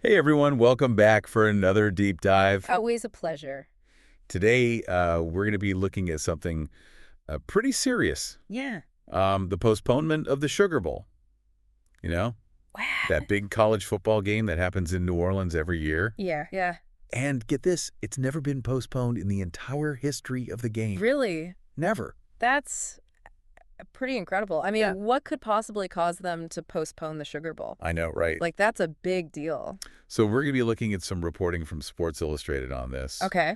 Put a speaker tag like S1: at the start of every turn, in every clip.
S1: Hey everyone, welcome back for another deep dive.
S2: Always a pleasure.
S1: Today, we're going to be looking at something pretty serious.
S2: Yeah.
S1: The postponement of the Sugar Bowl. You know,
S2: Wow.
S1: that big college football game that happens in New Orleans every year.
S2: Yeah.
S1: And get this, it's never been postponed in the entire history of the game.
S2: Really?
S1: Never.
S2: That's pretty incredible. I mean,
S1: Yeah.
S2: what could possibly cause them to postpone the Sugar Bowl?
S1: I know, right?
S2: Like, that's a big deal.
S1: So we're going to be looking at some reporting from Sports Illustrated on this.
S2: Okay.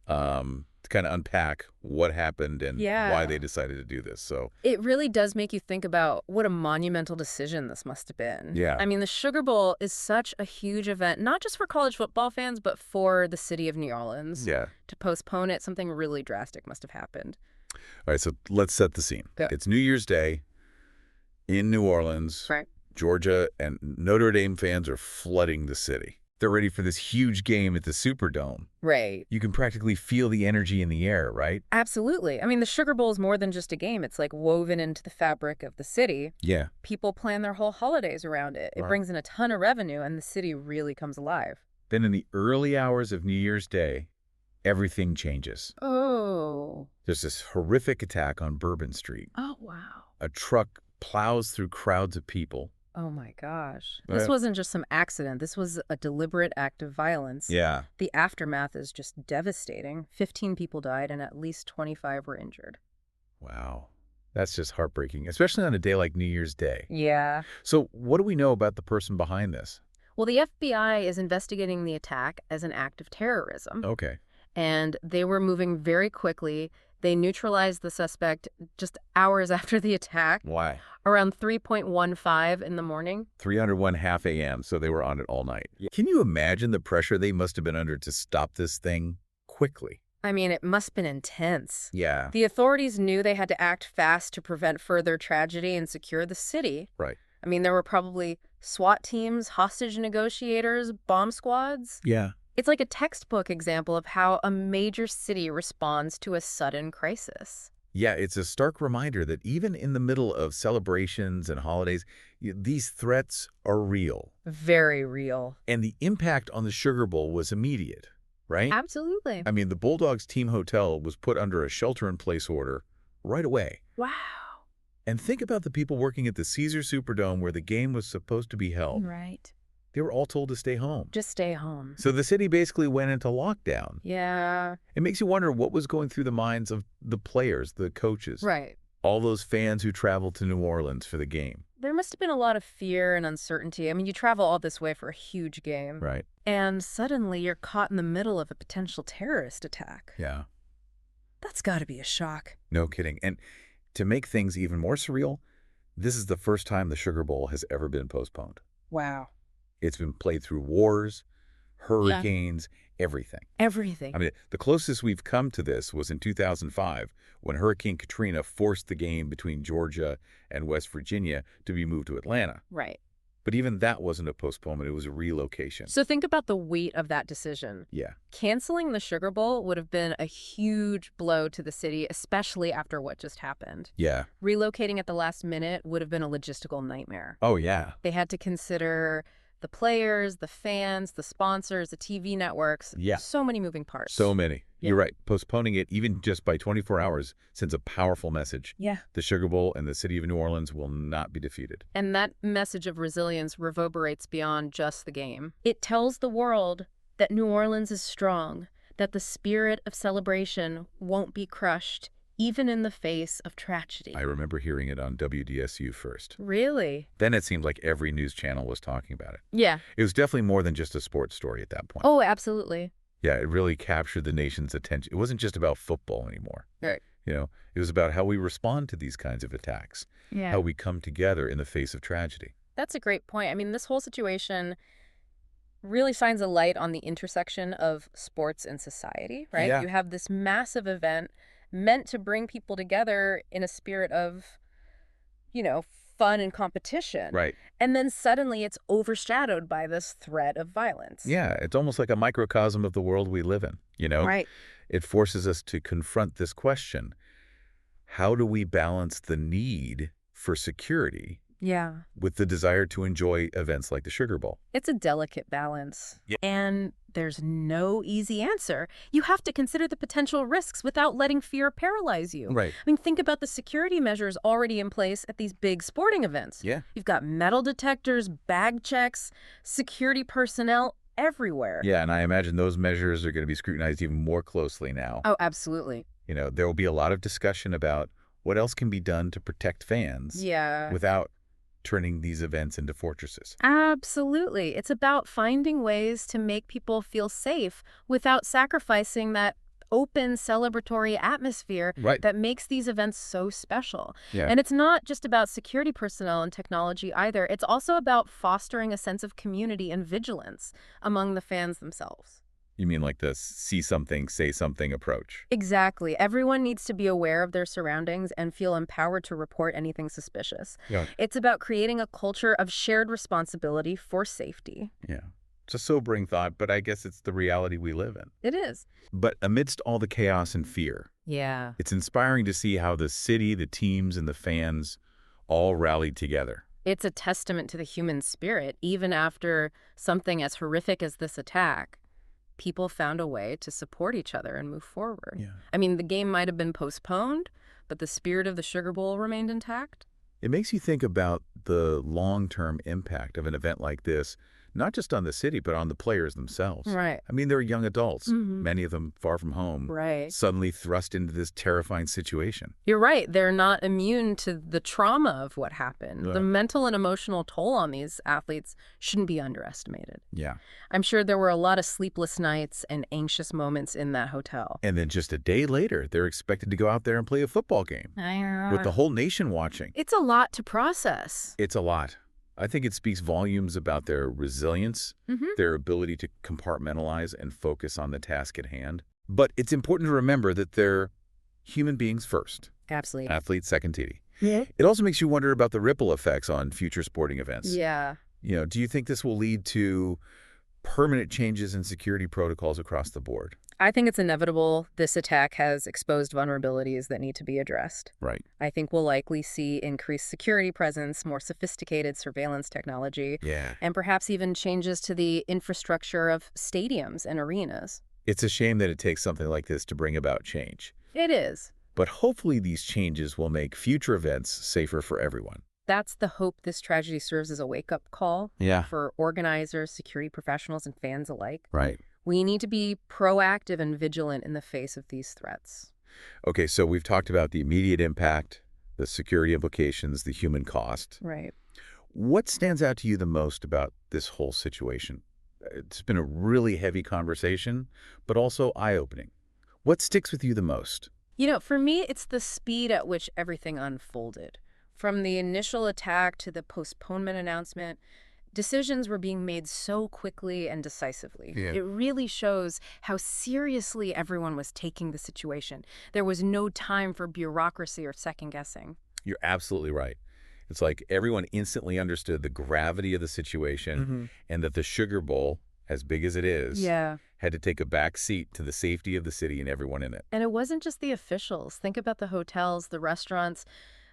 S1: To kind of unpack what happened and
S2: Yeah.
S1: why they decided to do this. So
S2: It really does make you think about what a monumental decision this must have been.
S1: Yeah.
S2: I mean, the Sugar Bowl is such a huge event, not just for college football fans, but for the city of New Orleans.
S1: yeah.
S2: To postpone it, something really drastic must have happened.
S1: All right, so let's set the scene.
S2: Yeah.
S1: It's New Year's Day in New Orleans.
S2: Right.
S1: Georgia and Notre Dame fans are flooding the city. They're ready for this huge game at the Superdome.
S2: Right.
S1: You can practically feel the energy in the air, right?
S2: Absolutely. I mean, the Sugar Bowl is more than just a game. It's like woven into the fabric of the city.
S1: Yeah.
S2: People plan their whole holidays around it. It
S1: Right.
S2: brings in a ton of revenue, and the city really comes alive.
S1: Then in the early hours of New Year's Day, everything changes.
S2: Oh.
S1: There's this horrific attack on Bourbon Street.
S2: Oh, wow.
S1: A truck plows through crowds of people.
S2: Oh, my gosh.
S1: Right.
S2: This wasn't just some accident. This was a deliberate act of violence.
S1: Yeah.
S2: The aftermath is just devastating. 15 people died, and at least 25 were injured.
S1: Wow. That's just heartbreaking, especially on a day like New Year's Day.
S2: Yeah.
S1: So what do we know about the person behind this?
S2: Well, the FBI is investigating the attack as an act of terrorism.
S1: Okay.
S2: And they were moving very quickly. They neutralized the suspect just hours after the attack,
S1: Why?
S2: around 3:15 in the morning.
S1: 301 half a.m., so they were on it all night. Can you imagine the pressure they must have been under to stop this thing quickly?
S2: I mean, it must have been intense.
S1: Yeah.
S2: The authorities knew they had to act fast to prevent further tragedy and secure the city.
S1: Right.
S2: I mean, there were probably SWAT teams, hostage negotiators, bomb squads.
S1: Yeah.
S2: It's like a textbook example of how a major city responds to a sudden crisis.
S1: Yeah, it's a stark reminder that even in the middle of celebrations and holidays, these threats are real.
S2: Very real.
S1: And the impact on the Sugar Bowl was immediate, right?
S2: Absolutely.
S1: I mean, the Bulldogs team hotel was put under a shelter-in-place order right away.
S2: Wow.
S1: And think about the people working at the Caesar Superdome where the game was supposed to be held.
S2: Right.
S1: They were all told to stay home.
S2: Just stay home.
S1: So the city basically went into lockdown.
S2: Yeah.
S1: It makes you wonder what was going through the minds of the players, the coaches,
S2: Right.
S1: all those fans who traveled to New Orleans for the game.
S2: There must have been a lot of fear and uncertainty. I mean, you travel all this way for a huge game.
S1: Right.
S2: And suddenly you're caught in the middle of a potential terrorist attack.
S1: Yeah.
S2: That's got to be a shock.
S1: No kidding. And to make things even more surreal, this is the first time the Sugar Bowl has ever been postponed.
S2: Wow.
S1: It's been played through wars, hurricanes, everything.
S2: Everything.
S1: I mean, the closest we've come to this was in 2005 when Hurricane Katrina forced the game between Georgia and West Virginia to be moved to Atlanta.
S2: Right.
S1: But even that wasn't a postponement, it was a relocation.
S2: So think about the weight of that decision.
S1: Yeah.
S2: Canceling the Sugar Bowl would have been a huge blow to the city, especially after what just happened.
S1: Yeah.
S2: Relocating at the last minute would have been a logistical nightmare.
S1: Oh, yeah.
S2: They had to consider the players, the fans, the sponsors, the TV networks.
S1: Yeah.
S2: So many moving parts.
S1: So many.
S2: Yeah.
S1: You're right. Postponing it even just by 24 hours sends a powerful message.
S2: Yeah.
S1: The Sugar Bowl and the city of New Orleans will not be defeated.
S2: And that message of resilience reverberates beyond just the game. It tells the world that New Orleans is strong, that the spirit of celebration won't be crushed, even in the face of tragedy.
S1: I remember hearing it on WDSU first.
S2: Really?
S1: Then it seemed like every news channel was talking about it.
S2: Yeah.
S1: It was definitely more than just a sports story at that point.
S2: Oh, absolutely.
S1: Yeah, it really captured the nation's attention. It wasn't just about football anymore.
S2: Right.
S1: You know, it was about how we respond to these kinds of attacks,
S2: Yeah.
S1: how we come together in the face of tragedy.
S2: That's a great point. I mean, this whole situation really shines a light on the intersection of sports and society, right?
S1: Yeah.
S2: You have this massive event meant to bring people together in a spirit of, fun and competition.
S1: Right.
S2: And then suddenly it's overshadowed by this threat of violence.
S1: Yeah, it's almost like a microcosm of the world we live in, you know?
S2: Right.
S1: It forces us to confront this question. How do we balance the need for security
S2: Yeah.
S1: with the desire to enjoy events like the Sugar Bowl.
S2: It's a delicate balance.
S1: Yeah.
S2: And there's no easy answer. You have to consider the potential risks without letting fear paralyze you.
S1: Right.
S2: I mean, think about the security measures already in place at these big sporting events.
S1: Yeah.
S2: You've got metal detectors, bag checks, security personnel everywhere.
S1: Yeah, and I imagine those measures are going to be scrutinized even more closely now.
S2: Oh, absolutely.
S1: There will be a lot of discussion about what else can be done to protect fans
S2: Yeah.
S1: without turning these events into fortresses.
S2: Absolutely. It's about finding ways to make people feel safe without sacrificing that open celebratory atmosphere
S1: Right.
S2: that makes these events so special.
S1: Yeah.
S2: And it's not just about security personnel and technology either. It's also about fostering a sense of community and vigilance among the fans themselves.
S1: You mean like the see something, say something approach?
S2: Exactly. Everyone needs to be aware of their surroundings and feel empowered to report anything suspicious.
S1: Yeah.
S2: It's about creating a culture of shared responsibility for safety.
S1: Yeah. It's a sobering thought, but I guess it's the reality we live in.
S2: It is.
S1: But amidst all the chaos and fear,
S2: Yeah.
S1: it's inspiring to see how the city, the teams, and the fans all rallied together.
S2: It's a testament to the human spirit. Even after something as horrific as this attack, people found a way to support each other and move forward.
S1: Yeah.
S2: I mean, the game might have been postponed, but the spirit of the Sugar Bowl remained intact.
S1: It makes you think about the long-term impact of an event like this, not just on the city, but on the players themselves.
S2: Right.
S1: I mean, they're young adults,
S2: Mhm.
S1: many of them far from home,
S2: Right.
S1: suddenly thrust into this terrifying situation.
S2: You're right. They're not immune to the trauma of what happened.
S1: Right.
S2: The mental and emotional toll on these athletes shouldn't be underestimated.
S1: Yeah.
S2: I'm sure there were a lot of sleepless nights and anxious moments in that hotel.
S1: And then just a day later, they're expected to go out there and play a football game with the whole nation watching.
S2: It's a lot to process.
S1: It's a lot. I think it speaks volumes about their resilience, their ability to compartmentalize and focus on the task at hand. But it's important to remember that they're human beings first,
S2: Absolutely.
S1: athletes second to.
S2: Yeah.
S1: It also makes you wonder about the ripple effects on future sporting events.
S2: Yeah.
S1: Do you think this will lead to permanent changes in security protocols across the board?
S2: I think it's inevitable. This attack has exposed vulnerabilities that need to be addressed.
S1: Right.
S2: I think we'll likely see increased security presence, more sophisticated surveillance technology,
S1: Yeah.
S2: and perhaps even changes to the infrastructure of stadiums and arenas.
S1: It's a shame that it takes something like this to bring about change.
S2: It is.
S1: But hopefully these changes will make future events safer for everyone.
S2: That's the hope. This tragedy serves as a wake-up call
S1: Yeah.
S2: for organizers, security professionals, and fans alike.
S1: Right.
S2: We need to be proactive and vigilant in the face of these threats.
S1: Okay, so we've talked about the immediate impact, the security implications, the human cost.
S2: Right.
S1: What stands out to you the most about this whole situation? It's been a really heavy conversation, but also eye-opening. What sticks with you the most?
S2: For me, it's the speed at which everything unfolded. From the initial attack to the postponement announcement, decisions were being made so quickly and decisively.
S1: Yeah.
S2: It really shows how seriously everyone was taking the situation. There was no time for bureaucracy or second-guessing.
S1: You're absolutely right. It's like everyone instantly understood the gravity of the situation and that the Sugar Bowl, as big as it is, had to take a back seat to the safety of the city and everyone in it.
S2: And it wasn't just the officials. Think about the hotels, the restaurants,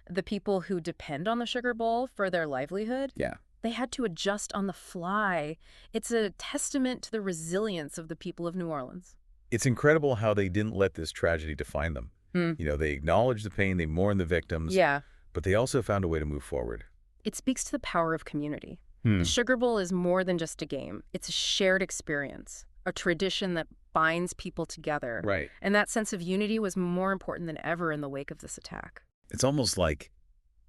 S2: the people who depend on the Sugar Bowl for their livelihood.
S1: Yeah.
S2: They had to adjust on the fly. It's a testament to the resilience of the people of New Orleans.
S1: It's incredible how they didn't let this tragedy define them. They acknowledged the pain, they mourned the victims,
S2: Yeah.
S1: but they also found a way to move forward.
S2: It speaks to the power of community. The Sugar Bowl is more than just a game. It's a shared experience, a tradition that binds people together.
S1: Right.
S2: And that sense of unity was more important than ever in the wake of this attack.
S1: It's almost like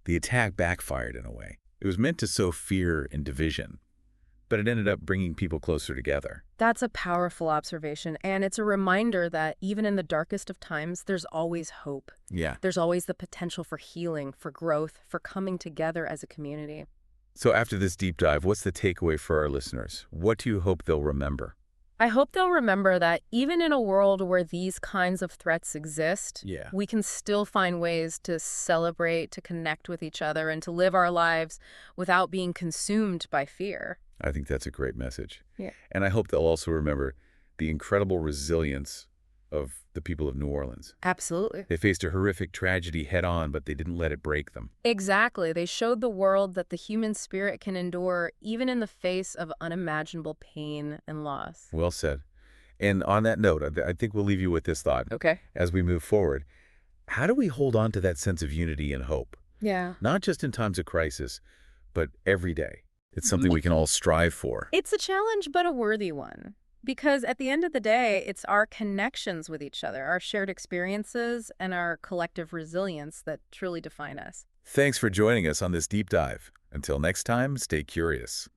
S1: the attack backfired in a way. It was meant to sow fear and division, but it ended up bringing people closer together.
S2: That's a powerful observation, and it's a reminder that even in the darkest of times, there's always hope.
S1: Yeah.
S2: There's always the potential for healing, for growth, for coming together as a community.
S1: So after this deep dive, what's the takeaway for our listeners? What do you hope they'll remember?
S2: I hope they'll remember that even in a world where these kinds of threats exist, we can still find ways to celebrate, to connect with each other, and to live our lives without being consumed by fear.
S1: I think that's a great message.
S2: Yeah.
S1: And I hope they'll also remember the incredible resilience of the people of New Orleans.
S2: Absolutely.
S1: They faced a horrific tragedy head-on, but they didn't let it break them.
S2: Exactly. They showed the world that the human spirit can endure even in the face of unimaginable pain and loss.
S1: Well said. And on that note, I think we'll leave you with this thought.
S2: Okay.
S1: As we move forward, how do we hold on to that sense of unity and hope?
S2: Yeah.
S1: Not just in times of crisis, but every day. It's something we can all strive for.
S2: It's a challenge, but a worthy one. Because at the end of the day, it's our connections with each other, our shared experiences, and our collective resilience that truly define us.
S1: Thanks for joining us on this deep dive. Until next time, stay curious.